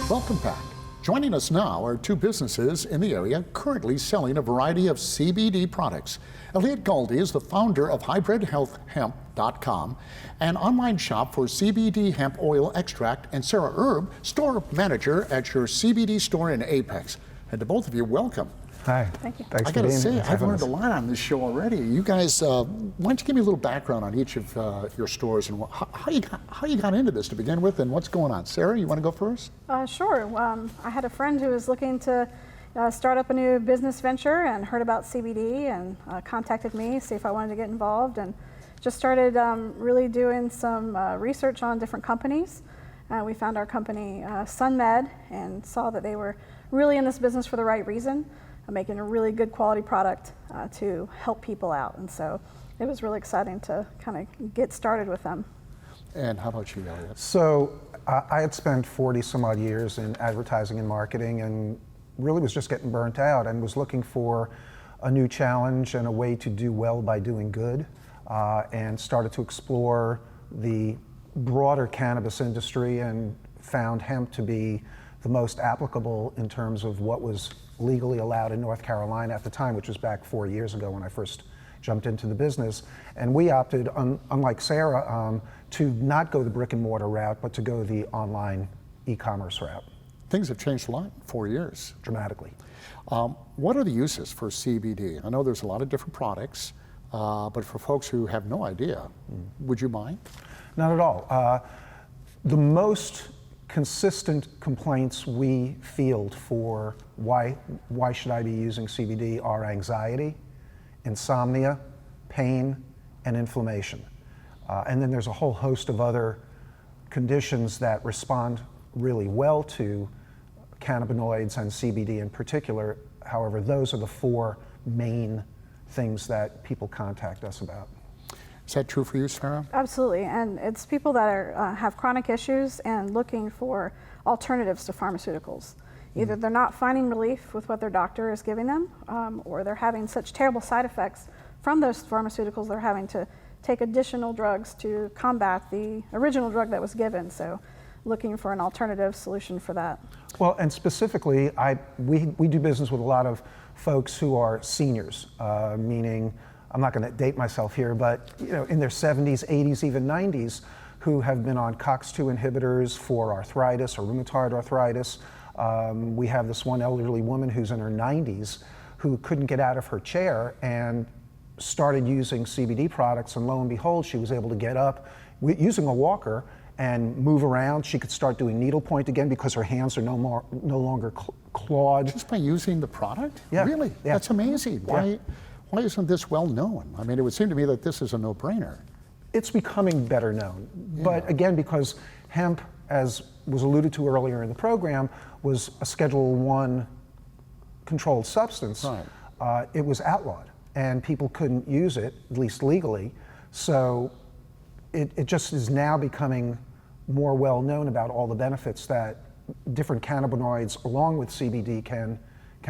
Welcome back. Joining us now are two businesses in the area currently selling a variety of CBD products. Elliot Galdi is the founder of hybridhealthhemp.com, an online shop for CBD hemp oil extract, and Sarah Erb, store manager at your CBD store in Apex. And to both of you, welcome. Hi. Thank you. Thanks I for gotta being say, here. I've learned a lot on this show already. You guys, why don't you give me a little background on each of your stores and how you got into this to begin with, and what's going on? Sarah, you want to go first? Sure. I had a friend who was looking to start up a new business venture and heard about CBD and contacted me, see if I wanted to get involved, and just started really doing some research on different companies. We found our company, SunMed, and saw that they were really in this business for the right reason, making a really good quality product to help people out. And so it was really exciting to kind of get started with them. And how about you, Elliot? So I had spent 40 some odd years in advertising and marketing and really was just getting burnt out and was looking for a new challenge and a way to do well by doing good, and started to explore the broader cannabis industry and found hemp to be the most applicable in terms of what was legally allowed in North Carolina at the time, which was back 4 years ago when I first jumped into the business. And we opted, unlike Sarah, to not go the brick and mortar route, but to go the online e-commerce route. Things have changed a lot in 4 years. Dramatically. What are the uses for CBD? I know there's a lot of different products, but for folks who have no idea, would you mind? Not at all. The most consistent complaints we field for why should I be using CBD are anxiety, insomnia, pain, and inflammation. And then there's a whole host of other conditions that respond really well to cannabinoids and CBD in particular. However, those are the four main things that people contact us about. Is that true for you, Sarah? Absolutely, and it's people that are, have chronic issues and looking for alternatives to pharmaceuticals. Either they're not finding relief with what their doctor is giving them, or they're having such terrible side effects from those pharmaceuticals they're having to take additional drugs to combat the original drug that was given. So looking for an alternative solution for that. Well, and specifically, we do business with a lot of folks who are seniors, meaning, I'm not going to date myself here, but in their 70s, 80s, even 90s, who have been on COX-2 inhibitors for arthritis or rheumatoid arthritis. We have this one elderly woman who's in her 90s who couldn't get out of her chair and started using CBD products, and lo and behold, she was able to get up using a walker and move around. She could start doing needlepoint again because her hands are no longer clawed. Just by using the product? Yeah. Really? Yeah. That's amazing. Yeah. Why isn't this well known? I mean, it would seem to me that this is a no-brainer. It's becoming better known. Yeah. But again, because hemp, as was alluded to earlier in the program, was a Schedule I controlled substance, right. It was outlawed and people couldn't use it, at least legally. So it just is now becoming more well known about all the benefits that different cannabinoids along with CBD can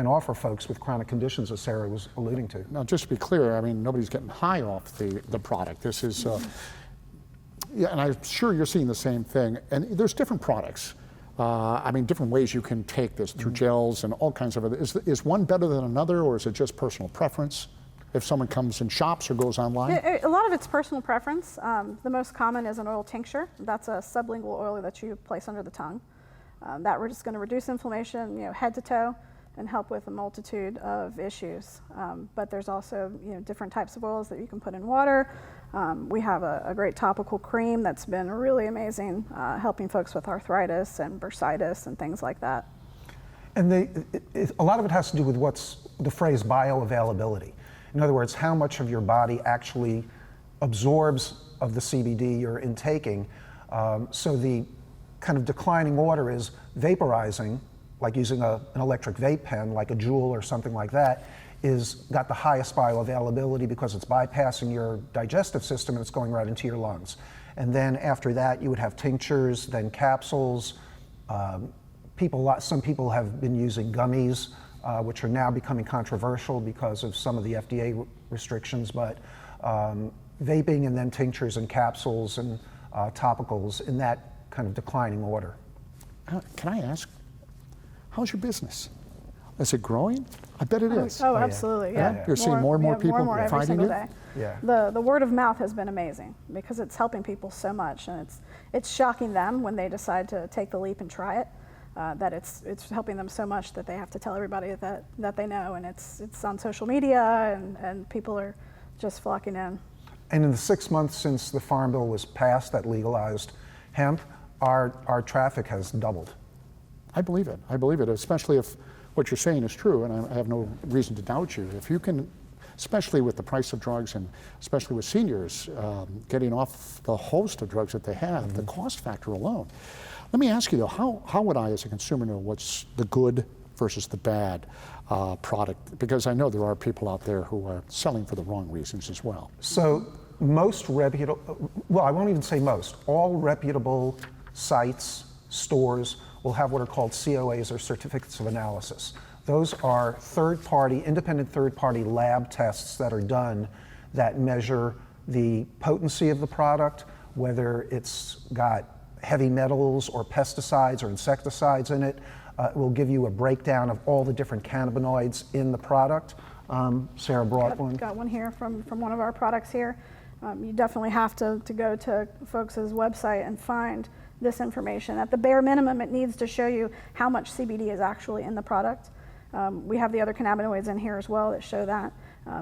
offer folks with chronic conditions, as Sarah was alluding to. Now, just to be clear, I mean, nobody's getting high off the product. This is, yeah, and I'm sure you're seeing the same thing. And there's different products. I mean, different ways you can take this through gels and all kinds of other. Is one better than another, or is it just personal preference? If someone comes and shops or goes online? A lot of it's personal preference. The most common is an oil tincture. That's a sublingual oil that you place under the tongue. That we're just going to reduce inflammation, head to toe, and help with a multitude of issues. But there's also different types of oils that you can put in water. We have a great topical cream that's been really amazing, helping folks with arthritis and bursitis and things like that. And a lot of it has to do with what's the phrase bioavailability. In other words, how much of your body actually absorbs of the CBD you're intaking. So the kind of declining order is vaporizing, like using an electric vape pen, like a Juul or something like that, is got the highest bioavailability because it's bypassing your digestive system and it's going right into your lungs. And then after that, you would have tinctures, then capsules. Some people have been using gummies, which are now becoming controversial because of some of the FDA restrictions, but vaping and then tinctures and capsules and topicals in that kind of declining order. Can I ask, How's your business? Is it growing? I bet it is. Oh, absolutely, yeah. You're seeing more and more people every finding single you? day. Yeah. The word of mouth has been amazing because it's helping people so much, and it's shocking them when they decide to take the leap and try it. That it's helping them so much that they have to tell everybody that they know, and it's on social media, and people are just flocking in. And in the 6 months since the Farm Bill was passed that legalized hemp, our traffic has doubled. I believe it. I believe it, especially if what you're saying is true, and I have no reason to doubt you. If you can, especially with the price of drugs and especially with seniors getting off the host of drugs that they have, the cost factor alone. Let me ask you though, how would I as a consumer know what's the good versus the bad product? Because I know there are people out there who are selling for the wrong reasons as well. So most reputable, well, I won't even say most, all reputable sites, stores will have what are called COAs, or certificates of analysis. Those are independent third-party lab tests that are done that measure the potency of the product, whether it's got heavy metals or pesticides or insecticides in it. It will give you a breakdown of all the different cannabinoids in the product. Sarah brought one. Got one here from one of our products here. You definitely have to go to folks' website and find this information. At the bare minimum, it needs to show you how much CBD is actually in the product. We have the other cannabinoids in here as well that show that,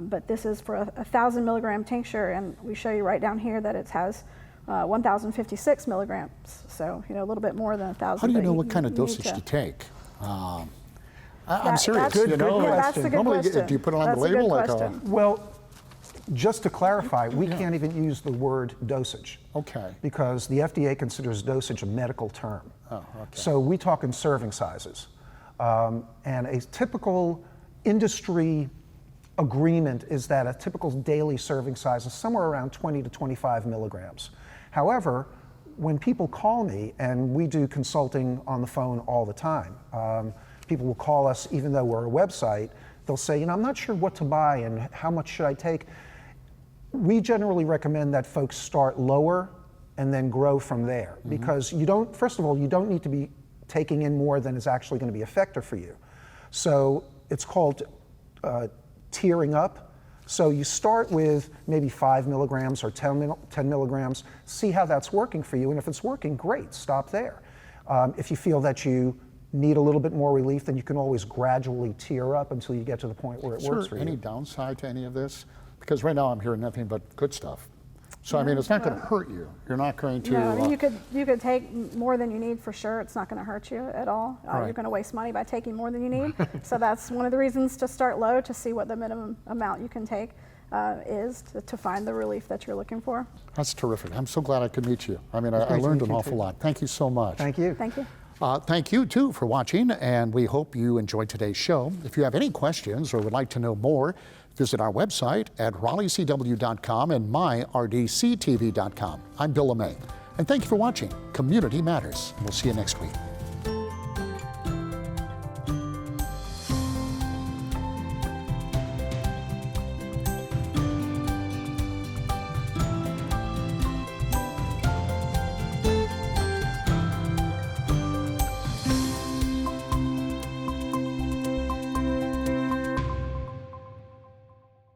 but this is for a 1,000 milligram tincture, and we show you right down here that it has 1,056 milligrams, so a little bit more than 1,000. How do you know what kind of dosage to take? I'm serious. That's the good Normally, question. do you put it on That's the label? a good question. Well, just to clarify, we can't even use the word dosage. Okay. Because the FDA considers dosage a medical term. Oh, okay. So we talk in serving sizes. And a typical industry agreement is that a typical daily serving size is somewhere around 20 to 25 milligrams. However, when people call me, and we do consulting on the phone all the time, people will call us even though we're a website, they'll say, I'm not sure what to buy and how much should I take. We generally recommend that folks start lower and then grow from there, because first of all, you don't need to be taking in more than is actually going to be effective for you. So it's called tiering up. So you start with maybe 5 milligrams or 10 milligrams, see how that's working for you, and if it's working, great, stop there. If you feel that you need a little bit more relief, then you can always gradually tier up until you get to the point where it works for you. Any downside to any of this? Because right now I'm hearing nothing but good stuff. So I mean, it's not going to hurt you. You're not going to. No, I mean, you could take more than you need for sure. It's not going to hurt you at all. Right. You're going to waste money by taking more than you need. So that's one of the reasons to start low, to see what the minimum amount you can take is to find the relief that you're looking for. That's terrific. I'm so glad I could meet you. I mean, I learned an awful lot. Thank you so much. Thank you. Thank you. Thank you, too, for watching, and we hope you enjoyed today's show. If you have any questions or would like to know more, visit our website at RaleighCW.com and myRDCTV.com. I'm Bill LeMay, and thank you for watching Community Matters. We'll see you next week.